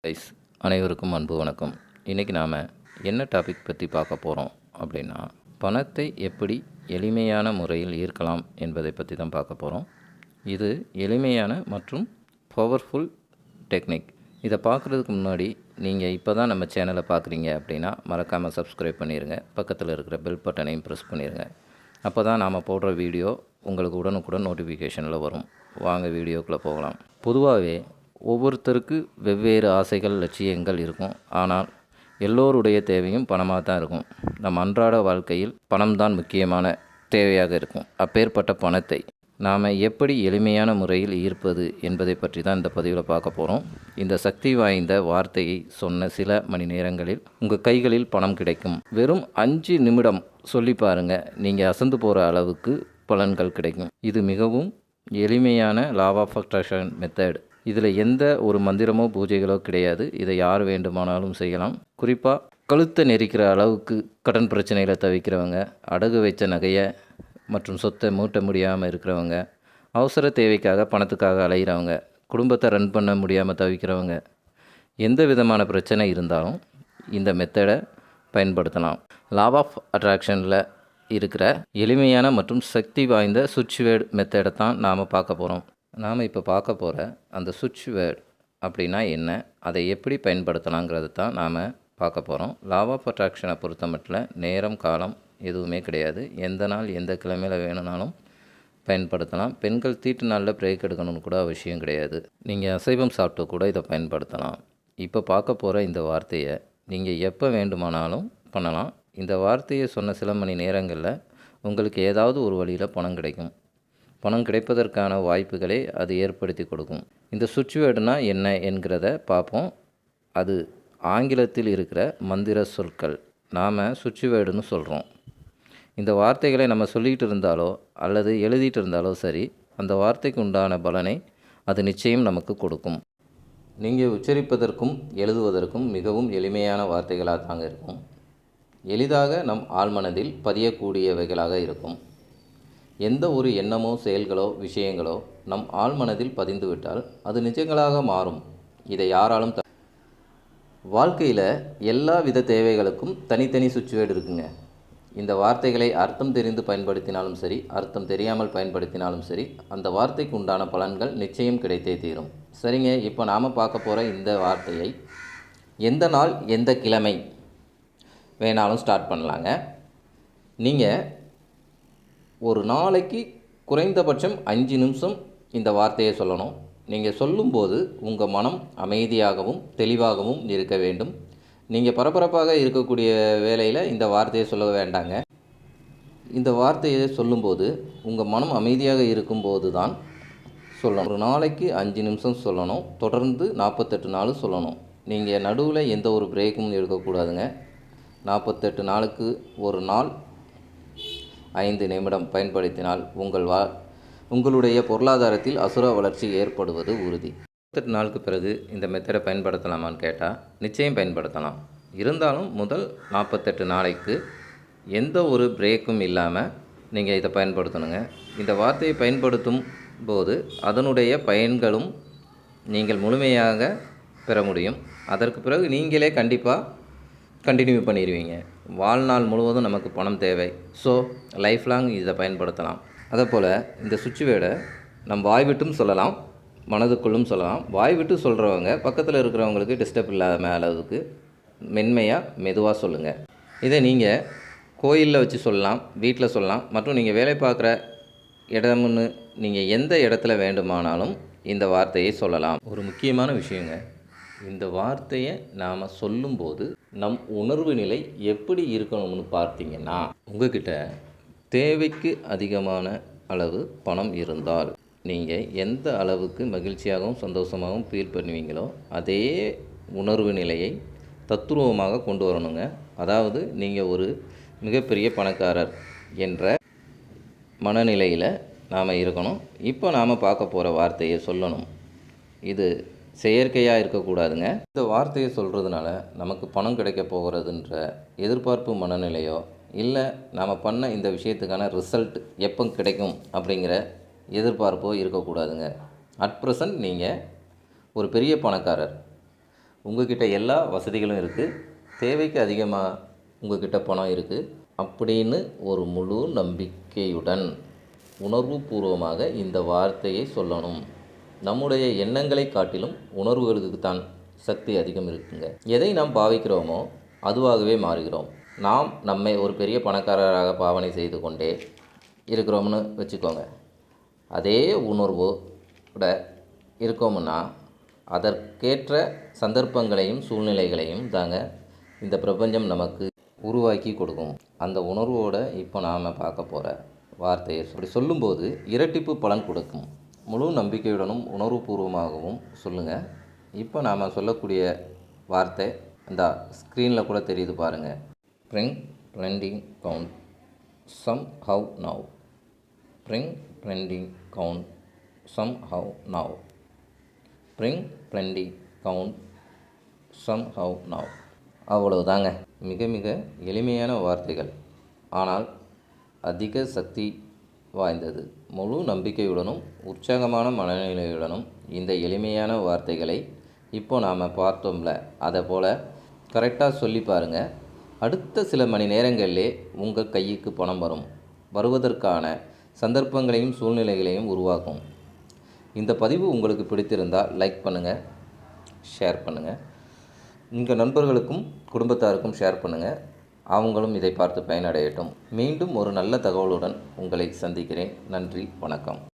Guys, அனைவருக்கும் அன்பு வணக்கம். இன்றைக்கி நாம் என்ன டாபிக் பற்றி பார்க்க போகிறோம் அப்படின்னா, பணத்தை எப்படி எளிமையான முறையில் ஈர்க்கலாம் என்பதை பற்றி தான் பார்க்க போகிறோம். இது எளிமையான மற்றும் பவர்ஃபுல் டெக்னிக். இதை பார்க்குறதுக்கு முன்னாடி நீங்கள் இப்போ தான் நம்ம சேனலை பார்க்குறீங்க அப்படின்னா மறக்காமல் சப்ஸ்கிரைப் பண்ணிடுங்க. பக்கத்தில் இருக்கிற பெல் பட்டனையும் ப்ரெஸ் பண்ணிடுங்க. அப்போ தான் நாம் போடுற வீடியோ உங்களுக்கு உடனுக்குடன் நோட்டிஃபிகேஷனில் வரும். வாங்க வீடியோக்குள்ளே போகலாம். பொதுவாகவே ஒவ்வொருத்தருக்கு வெவ்வேறு ஆசைகள், லட்சியங்கள் இருக்கும். ஆனால் எல்லோருடைய தேவையும் பணமாக தான் இருக்கும். நம் அன்றாட வாழ்க்கையில் பணம் தான் முக்கியமான தேவையாக இருக்கும். அப்பேற்பட்ட பணத்தை நாம் எப்படி எளிமையான முறையில் ஈர்ப்பது என்பதை பற்றி தான் இந்த பதிவில் பார்க்க போகிறோம். இந்த சக்தி வாய்ந்த வார்த்தையை சொன்ன சில மணி நேரங்களில் உங்கள் கைகளில் பணம் கிடைக்கும். வெறும் 5 நிமிடம் சொல்லி பாருங்கள், நீங்கள் அசந்து போகிற அளவுக்கு பலன்கள் கிடைக்கும். இது மிகவும் எளிமையான லா ஆஃப் அட்ராக்ஷன் மெத்தட். இதில் எந்த ஒரு மந்திரமோ பூஜைகளோ கிடையாது. இதை யார் வேண்டுமானாலும் செய்யலாம். குறிப்பாக கழுத்தை நெரிக்கிற அளவுக்கு கடன் பிரச்சனையில் தவிக்கிறவங்க, அடகு வைத்த நகையை மற்றும் சொத்தை மூட்ட முடியாமல் இருக்கிறவங்க, அவசர தேவைக்காக பணத்துக்காக அலைகிறவங்க, குடும்பத்தை ரன் பண்ண முடியாமல் தவிக்கிறவங்க, எந்த விதமான பிரச்சனை இருந்தாலும் இந்த மெத்தடை பயன்படுத்தலாம். லா ஆஃப் அட்ராக்ஷனில் இருக்கிற எளிமையான மற்றும் சக்தி வாய்ந்த சுவிட்ச் வேர்டு மெத்தடை தான் நாம் பார்க்க போகிறோம். நாம் இப்போ பார்க்க போகிற அந்த சுவிட்ச் வேர்டு அப்படின்னா என்ன, அதை எப்படி பயன்படுத்தலாங்கிறது தான் நாம் பார்க்க போகிறோம். லா ஆஃப் அட்ராக்ஷனை பொறுத்த மட்டும் நேரம் காலம் எதுவுமே கிடையாது. எந்த நாள் எந்த கிழமையில் வேணும்னாலும் பயன்படுத்தலாம். பெண்கள் தீட்டு நாளில் பிரேக் எடுக்கணும்னு கூட அவசியம் கிடையாது. நீங்கள் அசைவம் சாப்பிட்டு கூட இதை பயன்படுத்தலாம். இப்போ பார்க்க போகிற இந்த வார்த்தையை நீங்கள் எப்போ வேண்டுமானாலும் பண்ணலாம். இந்த வார்த்தையை சொன்ன சில மணி நேரங்களில் உங்களுக்கு ஏதாவது ஒரு வழியில் பணம் கிடைக்கும். பணம் கிடைப்பதற்கான வாய்ப்புகளை அது ஏற்படுத்தி கொடுக்கும். இந்த சுவிட்ச் வேர்டுனா என்ன என்கிறத பார்ப்போம். அது ஆங்கிலத்தில் இருக்கிற மந்திர சொற்கள். நாம் சுவிட்ச் வேர்டுன்னு சொல்கிறோம். இந்த வார்த்தைகளை நம்ம சொல்லிகிட்டு இருந்தாலோ அல்லது எழுதிட்டு இருந்தாலோ சரி, அந்த வார்த்தைக்கு உண்டான பலனை அது நிச்சயம் நமக்கு கொடுக்கும். நீங்கள் உச்சரிப்பதற்கும் எழுதுவதற்கும் மிகவும் எளிமையான வார்த்தைகளாக தாங்க இருக்கும். எளிதாக நம் ஆழ்மனதில் பதியக்கூடியவைகளாக இருக்கும். எந்த ஒரு எண்ணமோ செயல்களோ விஷயங்களோ நம் ஆழ்மனதில் பதிந்துவிட்டால் அது நிஜங்களாக மாறும். இதை யாராலும் வாழ்க்கையில் எல்லா வித தேவைகளுக்கும் தனித்தனி சுவிட்ச் வேர்டு இருக்குங்க. இந்த வார்த்தைகளை அர்த்தம் தெரிந்து பயன்படுத்தினாலும் சரி, அர்த்தம் தெரியாமல் பயன்படுத்தினாலும் சரி, அந்த வார்த்தைக்கு உண்டான பலன்கள் நிச்சயம் கிடைத்தே தீரும். சரிங்க, இப்போ நாம் பார்க்க போகிற இந்த வார்த்தையை எந்த நாள் எந்த கிழமை வேணாலும் ஸ்டார்ட் பண்ணலாங்க. நீங்கள் ஒரு நாளைக்கு குறைந்தபட்சம் 5 நிமிஷம் இந்த வார்த்தையை சொல்லணும். நீங்கள் சொல்லும்போது உங்கள் மனம் அமைதியாகவும் தெளிவாகவும் இருக்க வேண்டும். நீங்கள் பரபரப்பாக இருக்கக்கூடிய வேளையில் இந்த வார்த்தையை சொல்ல வேண்டாங்க. இந்த வார்த்தையை சொல்லும்போது உங்கள் மனம் அமைதியாக இருக்கும்போது தான் சொல்லணும். ஒரு நாளைக்கு 5 நிமிஷம் சொல்லணும். தொடர்ந்து 48 நாள் சொல்லணும். நீங்கள் நடுவில் எந்த ஒரு பிரேக்கும் எடுக்கக்கூடாதுங்க. 48 நாளுக்கு ஒரு நாள் 5 நிமிடம் பயன்படுத்தினால் உங்களுடைய பொருளாதாரத்தில் அசுர வளர்ச்சி ஏற்படுவது உறுதி. 48 நாளுக்கு பிறகு இந்த மெத்தடை பயன்படுத்தலாமான்னு கேட்டால் நிச்சயம் பயன்படுத்தலாம். இருந்தாலும் முதல் 48 நாளைக்கு எந்த ஒரு பிரேக்கும் இல்லாமல் நீங்கள் இதை பயன்படுத்தணுங்க. இந்த வார்த்தையை பயன்படுத்தும் போது அதனுடைய பயன்களும் நீங்கள் முழுமையாக பெற முடியும். அதற்கு பிறகு நீங்களே கண்டிப்பாக கண்டினியூ பண்ணிடுவீங்க. வாழ்நாள் முழுவதும் நமக்கு பணம் தேவை. ஸோ லைஃப் லாங் இதை பயன்படுத்தலாம். அதேபோல் இந்த சுவிட்ச் வேர்டை நம்ம வாய் விட்டும் சொல்லலாம், மனதுக்குள்ளும் சொல்லலாம். வாய் விட்டு சொல்கிறவங்க பக்கத்தில் இருக்கிறவங்களுக்கு டிஸ்டர்ப் இல்லாத அளவுக்கு மென்மையாக மெதுவாக சொல்லுங்கள். இதை நீங்கள் கோயிலில் வச்சு சொல்லலாம், வீட்டில் சொல்லலாம், மற்றும் நீங்கள் வேலை பார்க்குற இடம்னு நீங்கள் எந்த இடத்துல வேண்டுமானாலும் இந்த வார்த்தையை சொல்லலாம். ஒரு முக்கியமான விஷயங்க, இந்த வார்த்தையை நாம் சொல்லும்போது நம் உணர்வு நிலை எப்படி இருக்கணும்னு பார்த்தீங்கன்னா, உங்கள்கிட்ட தேவைக்கு அதிகமான அளவு பணம் இருந்தால் நீங்கள் எந்த அளவுக்கு மகிழ்ச்சியாகவும் சந்தோஷமாகவும் ஃபீல் பண்ணுவீங்களோ அதே உணர்வு நிலையை தத்துரூபமாக கொண்டு வரணுங்க. அதாவது நீங்கள் ஒரு மிகப்பெரிய பணக்காரர் என்ற மனநிலையில் நாம் இருக்கணும். இப்போ நாம் பார்க்க போகிற வார்த்தையை சொல்லணும். இது செயற்கையாக இருக்கக்கூடாதுங்க. இந்த வார்த்தையை சொல்கிறதுனால நமக்கு பணம் கிடைக்க போகிறதுன்ற எதிர்பார்ப்பு மனநிலையோ இல்லை நாம் பண்ண இந்த விஷயத்துக்கான ரிசல்ட் எப்போ கிடைக்கும் அப்படிங்கிற எதிர்பார்ப்போ இருக்கக்கூடாதுங்க. அட் ப்ரெசன்ட் நீங்கள் ஒரு பெரிய பணக்காரர், உங்கள்கிட்ட எல்லா வசதிகளும் இருக்குது, தேவைக்கு அதிகமாக உங்கள்கிட்ட பணம் இருக்குது அப்படின்னு ஒரு முழு நம்பிக்கையுடன் உணர்வுபூர்வமாக இந்த வார்த்தையை சொல்லணும். நம்முடைய எண்ணங்களை காட்டிலும் உணர்வுகளுக்கு தான் சக்தி அதிகம் இருக்குங்க. எதை நாம் பாவிக்கிறோமோ அதுவாகவே மாறுகிறோம். நாம் நம்மை ஒரு பெரிய பணக்காரராக பாவனை செய்து கொண்டே இருக்கிறோம்னு வச்சுக்கோங்க. அதே உணர்வோட இருக்கோம்னா அதற்கேற்ற சந்தர்ப்பங்களையும் சூழ்நிலைகளையும் தாங்க இந்த பிரபஞ்சம் நமக்கு உருவாக்கி கொடுக்கும். அந்த உணர்வோட இப்போ நாம் பார்க்க போகிற வார்த்தையை அப்படி சொல்லும்போது இரட்டிப்பு பலன் கொடுக்கும். முழு நம்பிக்கையுடனும் உணர்வுபூர்வமாகவும் சொல்லுங்கள். இப்போ நாம் சொல்லக்கூடிய வார்த்தை இந்த ஸ்க்ரீனில் கூட தெரியுது பாருங்கள். Bring plenty count somehow now. Bring plenty count somehow now. Bring plenty count somehow now. அவ்வளவுதாங்க. மிக மிக எளிமையான வார்த்தைகள், ஆனால் அதிக சக்தி வாய்ந்தது. முழு நம்பிக்கையுடனும் உற்சாகமான மனநிலையுடனும் இந்த எளிமையான வார்த்தைகளை இப்போ நாம் பார்த்தோம்ல, அதை போல் கரெக்டாக சொல்லி பாருங்கள். அடுத்த சில மணி நேரங்களிலே உங்கள் கைக்கு பணம் வருவதற்கான சந்தர்ப்பங்களையும் சூழ்நிலைகளையும் உருவாக்கும். இந்த பதிவு உங்களுக்கு பிடித்திருந்தால் லைக் பண்ணுங்கள், ஷேர் பண்ணுங்கள். உங்கள் நண்பர்களுக்கும் குடும்பத்தாருக்கும் ஷேர் பண்ணுங்கள். அவங்களும் இதை பார்த்து பயனடையட்டும். மீண்டும் ஒரு நல்ல தகவலுடன் உங்களை சந்திக்கிறேன். நன்றி, வணக்கம்.